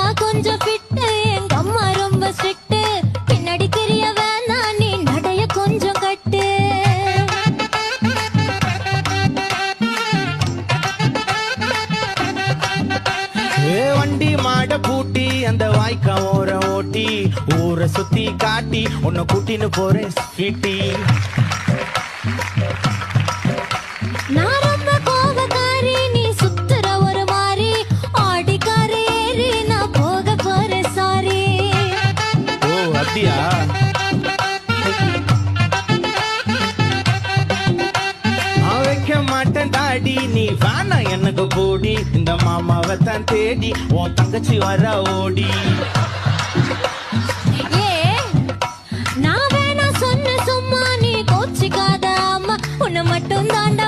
நான் கொஞ்சம் ஃபிட்டு, எங்க அம்மா ரொம்ப ஸ்ட்ரிக்ட். பின்னாடி தெரிய வேணாம், நீ நடைய கொஞ்சம் கட்டு. வண்டி மாட பூட்டி அந்த வாய்க்கா ஓர ஓட்டி ஊரை சுத்தி காட்டி உன்னை கூட்டின்னு போறேன் ஸ்வீட்டி. நான் ரொம்ப கோபக்காரி, நீ சுத்துற ஒரு மாதிரி. ஆடிக்கார ஏறி நான் போக போறேன் சாரி. ஓ அப்படியா? நான் வைக்க மாட்டேன் தாடி, நீ வேணா எனக்கு போடி. இந்த மாமாவை தான் தேடி உன் தங்கச்சி வர ஓடி. ஏ நான் வேணா சொன்ன சும்மா, நீ கோச்சிக்காத அம்மா. உன்னை மட்டும் தாண்டா